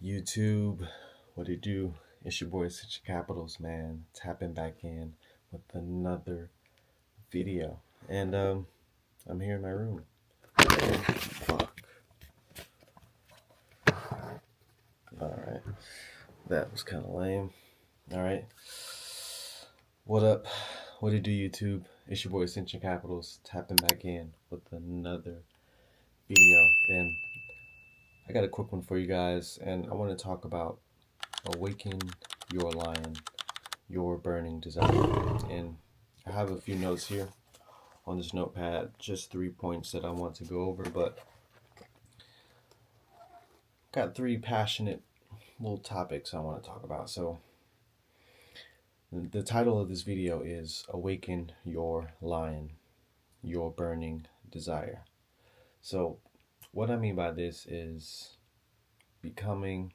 YouTube, what it do? It's your boy Ascension Capitals, man. Tapping back in with another video. And I'm here in my room. Fuck. Alright. That was kinda lame. Alright. What up? What it do, YouTube? It's your boy Ascension Capitals tapping back in with another video. And I got a quick one for you guys, and I want to talk about Awaken Your Lion, Your Burning Desire. And I have a few notes here on this notepad, just 3 points that I want to go over, but got three passionate little topics I want to talk about. So the title of this video is Awaken Your Lion, Your Burning Desire. So what I mean by this is becoming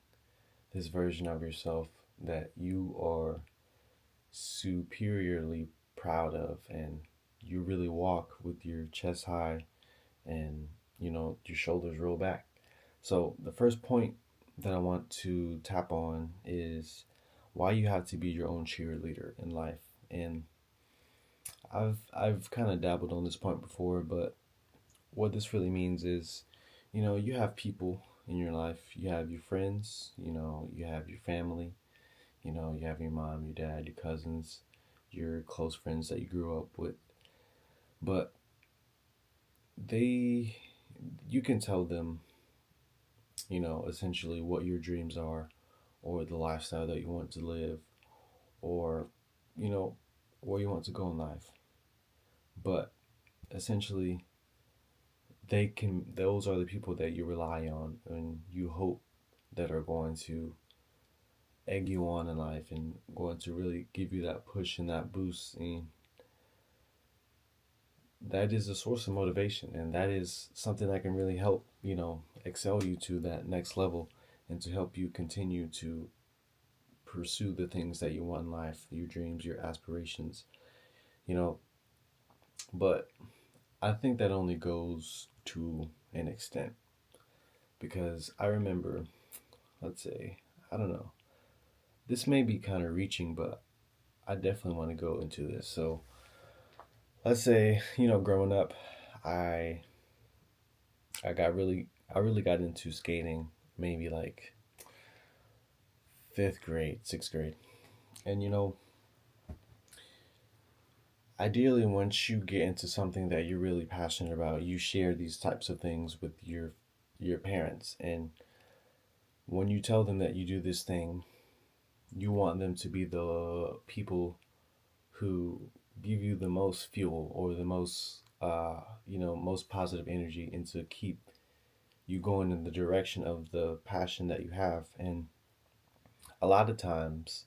this version of yourself that you are superiorly proud of, and you really walk with your chest high and your shoulders roll back. So the first point that I want to tap on is why you have to be your own cheerleader in life. And I've kind of dabbled on this point before, but what this really means is, you have people in your life. You have your friends, you have your family, you have your mom, your dad, your cousins, your close friends that you grew up with. But you can tell them, essentially what your dreams are, or the lifestyle that you want to live, or, where you want to go in life. But essentially, those are the people that you rely on and you hope that are going to egg you on in life and going to really give you that push and that boost. And that is a source of motivation, and that is something that can really help excel you to that next level, and to help you continue to pursue the things that you want in life, your dreams, your aspirations. you know but I think that only goes to an extent, because I remember, let's say, I don't know, this may be kind of reaching, but I definitely want to go into this. So let's say, growing up, I I really got into skating maybe like fifth grade, sixth grade. And ideally, once you get into something that you're really passionate about, you share these types of things with your parents. And when you tell them that you do this thing, you want them to be the people who give you the most fuel, or the most most positive energy, and to keep you going in the direction of the passion that you have. And a lot of times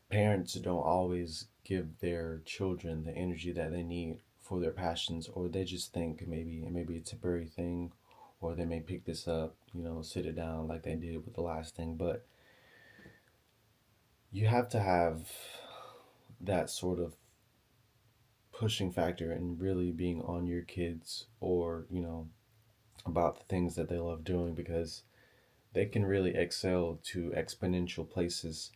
parents don't always give their children the energy that they need for their passions, or they just think maybe a temporary thing, or they may pick this up, sit it down like they did with the last thing. But you have to have that sort of pushing factor and really being on your kids, or about the things that they love doing, because they can really excel to exponential places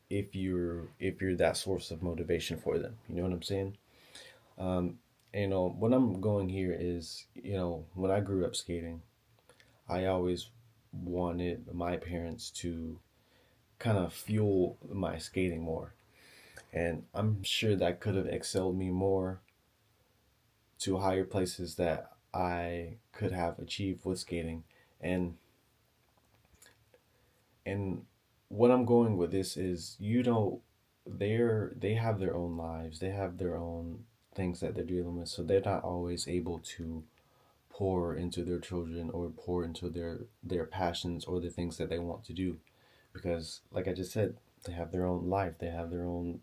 if you're that source of motivation for them. You know what I'm saying? um what I'm going here is, when I grew up skating, I always wanted my parents to kind of fuel my skating more, and I'm sure that could have excelled me more to higher places that I could have achieved with skating. And and what I'm going with this is, they have their own lives, they have their own things that they're dealing with, so they're not always able to pour into their children, or pour into their passions, or the things that they want to do, because, like I just said, they have their own life, they have their own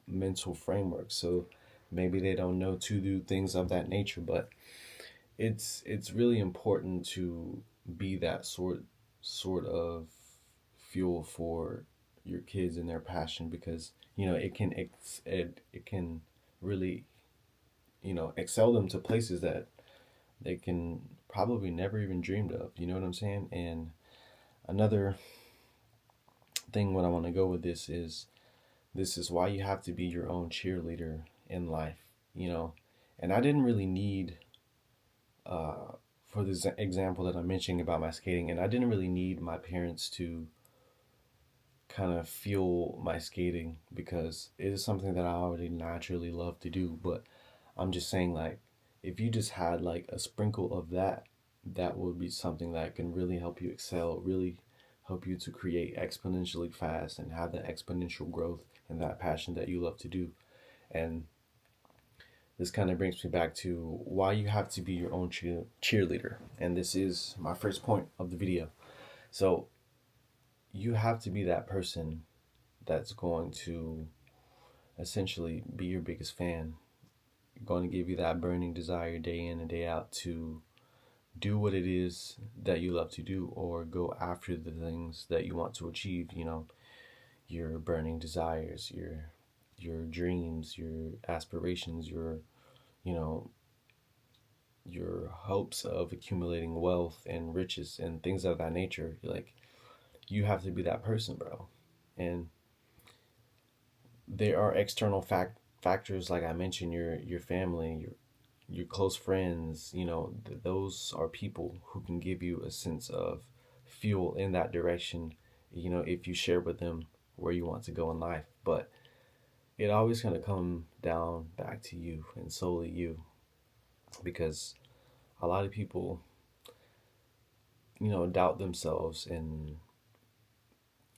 mental framework. So maybe they don't know to do things of that nature. But it's really important to be that sort of fuel for your kids and their passion, because it can really excel them to places that they can probably never even dreamed of. You know what I'm saying? And another thing what I want to go with this is why you have to be your own cheerleader in life, you know. And I didn't really need uh for this example that I'm mentioning about my skating, and I didn't really need my parents to kind of fuel my skating because it is something that I already naturally love to do. But I'm just saying, like, if you just had like a sprinkle of that, that would be something that can really help you excel, really help you to create exponentially fast and have that exponential growth and that passion that you love to do. And this kind of brings me back to why you have to be your own cheerleader. And this is my first point of the video. So you have to be that person that's going to essentially be your biggest fan, going to give you that burning desire day in and day out to do what it is that you love to do or go after the things that you want to achieve, you know, your burning desires, your dreams, your aspirations, you know, your hopes of accumulating wealth and riches and things of that nature. Like, you have to be that person, bro. And there are external factors, like I mentioned, your family, your close friends. You know, those are people who can give you a sense of fuel in that direction. You know, if you share with them where you want to go in life, but it always gonna come down back to you and solely you, because a lot of people, you know, doubt themselves and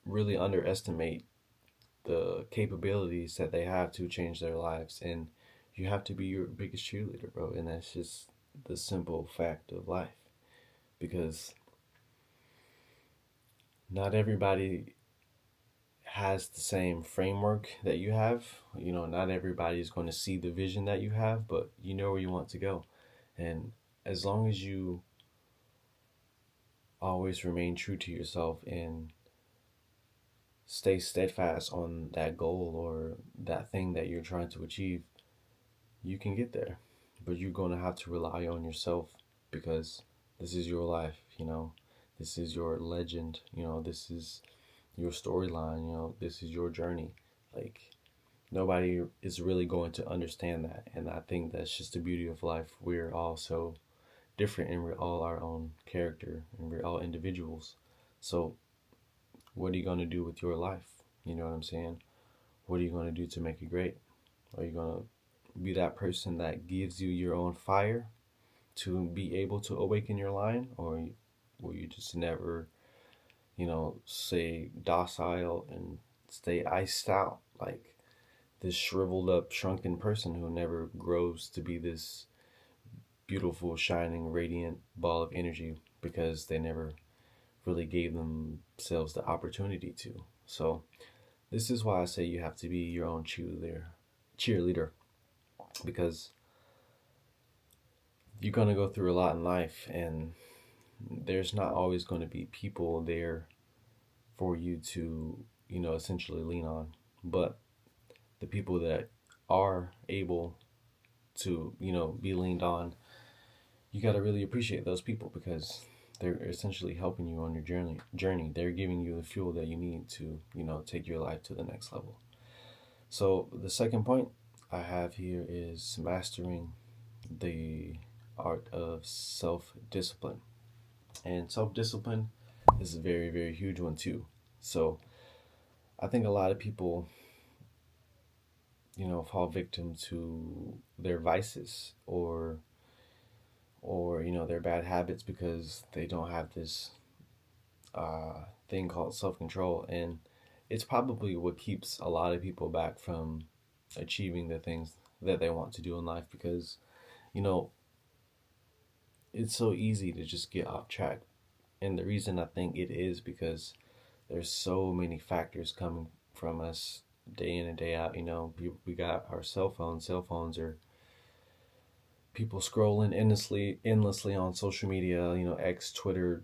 really underestimate the capabilities that they have to change their lives. And you have to be your biggest cheerleader, bro. And that's just the simple fact of life, because not everybody has the same framework that you have. You know, not everybody is going to see the vision that you have, but you know where you want to go. And as long as you always remain true to yourself and stay steadfast on that goal or that thing that you're trying to achieve, you can get there. But you're going to have to rely on yourself, because this is your life, you know. This is your legend, you know. This is your storyline, you know. This is your journey. Like, nobody is really going to understand that. And I think that's just the beauty of life. We're all so different and we're all our own character and we're all individuals. So, what are you going to do with your life? You know what I'm saying? What are you going to do to make it great? Are you going to be that person that gives you your own fire to be able to awaken your lion? Or will you just never, you know, stay docile and stay iced out like this shriveled up, shrunken person who never grows to be this beautiful, shining, radiant ball of energy because they never really gave themselves the opportunity to? So this is why I say you have to be your own cheerleader, because you're going to go through a lot in life, and there's not always going to be people there for you to, you know, essentially lean on. But the people that are able to, you know, be leaned on, you got to really appreciate those people, because they're essentially helping you on your journey. They're giving you the fuel that you need to, you know, take your life to the next level. So the second point I have here is mastering the art of self-discipline. And self-discipline is a very, very huge one too. So I think a lot of people, you know, fall victim to their vices or you know, their bad habits because they don't have this thing called self-control. And it's probably what keeps a lot of people back from achieving the things that they want to do in life, because, you know, it's so easy to just get off track. And the reason I think it is because there's so many factors coming from us day in and day out. You know, we got our cell phones. Cell phones are people scrolling endlessly on social media. You know, X, Twitter,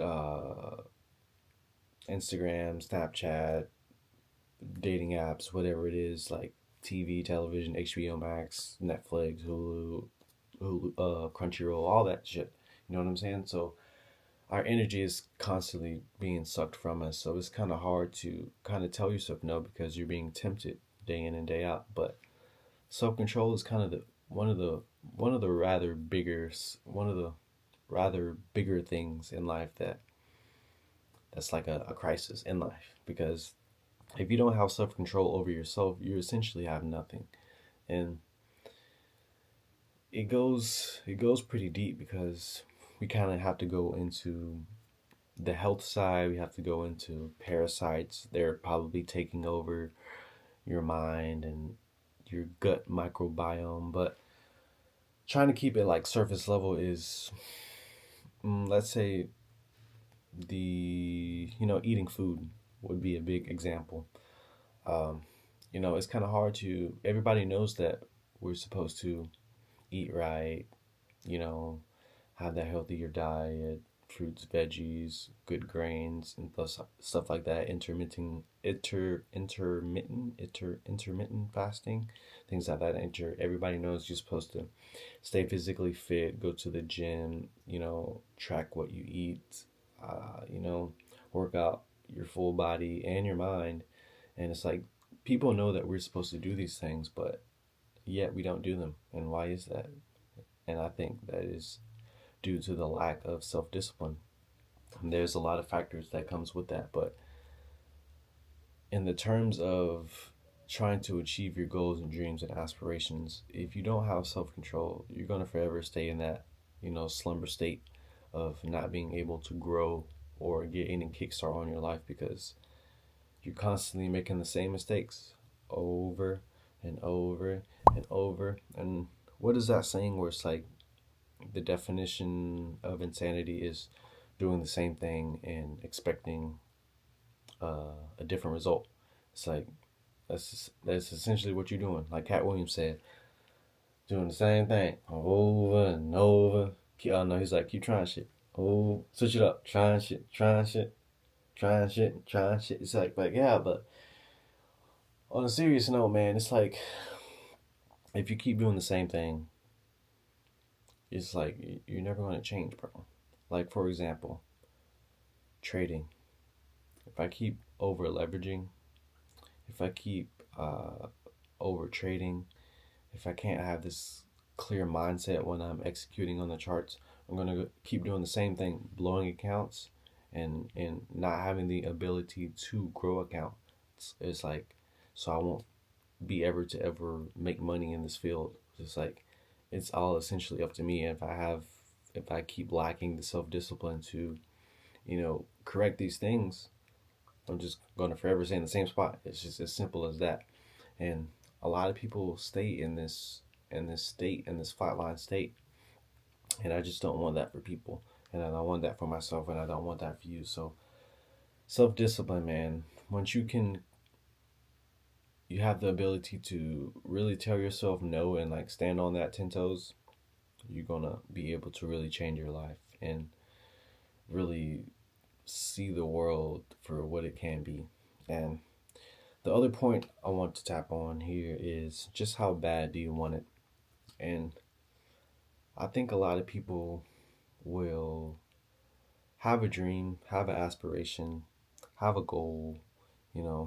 uh, Instagram, Snapchat, dating apps, whatever it is, like TV, television, HBO Max, Netflix, Hulu, Crunchyroll, all that shit. You know what I'm saying? So our energy is constantly being sucked from us. So it's kind of hard to kind of tell yourself no because you're being tempted day in and day out. But self control is kind of the one of the one of the rather bigger one of the rather bigger things in life that's like a crisis in life because if you don't have self control over yourself, you essentially have nothing. And it goes pretty deep because we kind of have to go into the health side. We have to go into parasites. They're probably taking over your mind and your gut microbiome. But trying to keep it like surface level is, let's say, eating food would be a big example. Um, it's kind of hard to. Everybody knows that we're supposed to eat right. You know, have that healthier diet, fruits, veggies, good grains, and stuff like that. Intermittent fasting, things like that. Everybody knows you're supposed to stay physically fit, go to the gym, track what you eat, work out your full body and your mind. And it's like people know that we're supposed to do these things, but yet we don't do them. And why is that? And I think that is due to the lack of self-discipline. And there's a lot of factors that comes with that, but in the terms of trying to achieve your goals and dreams and aspirations, if you don't have self-control, you're going to forever stay in that, slumber state of not being able to grow or get any kickstart on your life because you're constantly making the same mistakes over and over and over. And what is that saying where it's like the definition of insanity is doing the same thing and expecting a different result? It's like that's essentially what you're doing. Like Cat Williams said, doing the same thing over and over. No, he's like, keep trying shit. Oh, switch it up. Trying shit, trying shit, trying shit, trying shit. It's like yeah, but on a serious note, man, it's like if you keep doing the same thing, it's like you're never going to change, bro. Like, for example, trading. If I keep over leveraging, if I keep over trading, if I can't have this clear mindset when I'm executing on the charts, I'm going to keep doing the same thing, blowing accounts and not having the ability to grow accounts. It's like, so I won't be ever to ever make money in this field. It's like, it's all essentially up to me. If I keep lacking the self-discipline to, correct these things, I'm just going to forever stay in the same spot. It's just as simple as that. And a lot of people stay in this flatline state, and I just don't want that for people, and I don't want that for myself, and I don't want that for you. So self-discipline, man. Once you have the ability to really tell yourself no and like stand on that 10 toes, you're gonna be able to really change your life and really see the world for what it can be. And the other point I want to tap on here is just how bad do you want it? And I think a lot of people will have a dream, have an aspiration, have a goal,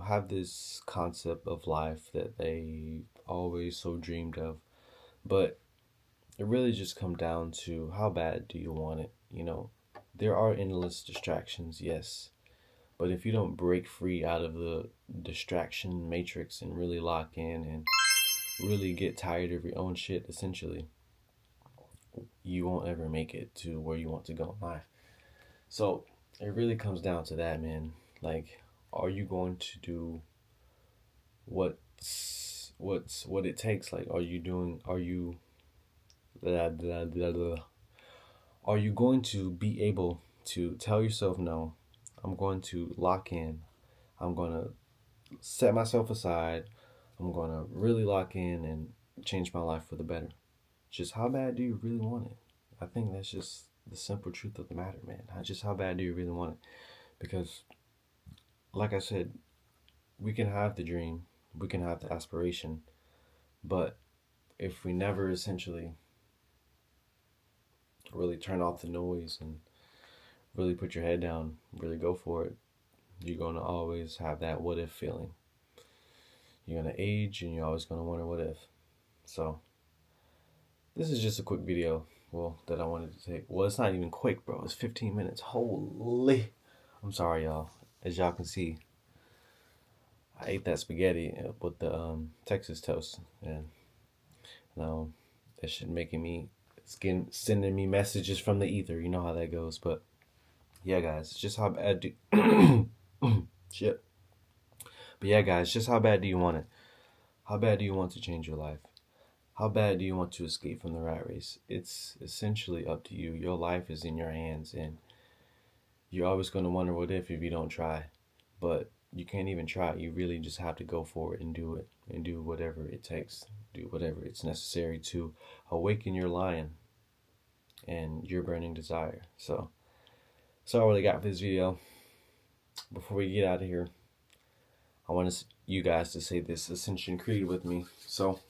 have this concept of life that they always so dreamed of. But it really just comes down to how bad do you want it? There are endless distractions, yes. But if you don't break free out of the distraction matrix and really lock in and really get tired of your own shit, essentially, you won't ever make it to where you want to go in life. So it really comes down to that, man. Like, are you going to do what it takes? Like, blah, blah, blah, blah. Are you going to be able to tell yourself no? I'm going to lock in. I'm going to set myself aside. I'm going to really lock in and change my life for the better. Just how bad do you really want it? I think that's just the simple truth of the matter, man. Just how bad do you really want it? Because, like I said, we can have the dream, we can have the aspiration, but if we never essentially really turn off the noise and really put your head down, really go for it, you're going to always have that what if feeling. You're going to age and you're always going to wonder what if. So, this is just a quick video, well, that I wanted to take. Well, it's not even quick, bro. It's 15 minutes. Holy. I'm sorry, y'all. As y'all can see, I ate that spaghetti with the Texas toast. And now that shit making me, sending me messages from the ether. You know how that goes. But yeah, guys, just how bad do shit. But yeah, guys, just how bad do you want it? How bad do you want to change your life? How bad do you want to escape from the rat race? It's essentially up to you. Your life is in your hands, and you're always going to wonder what if you don't try. But you can't even try. You really just have to go for it and do it, and do whatever it takes. Do whatever it's necessary to awaken your lion and your burning desire. So, that's all I really got for this video. Before we get out of here, I want you guys to say this Ascension Creed with me. So,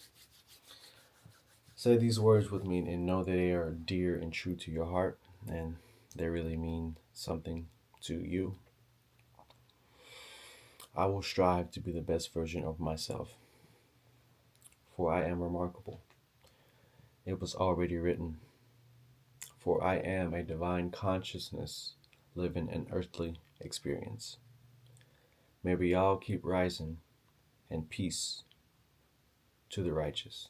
say these words with me and know that they are dear and true to your heart, and they really mean something to you. I will strive to be the best version of myself, for I am remarkable. It was already written, for I am a divine consciousness living an earthly experience. May we all keep rising, and peace to the righteous.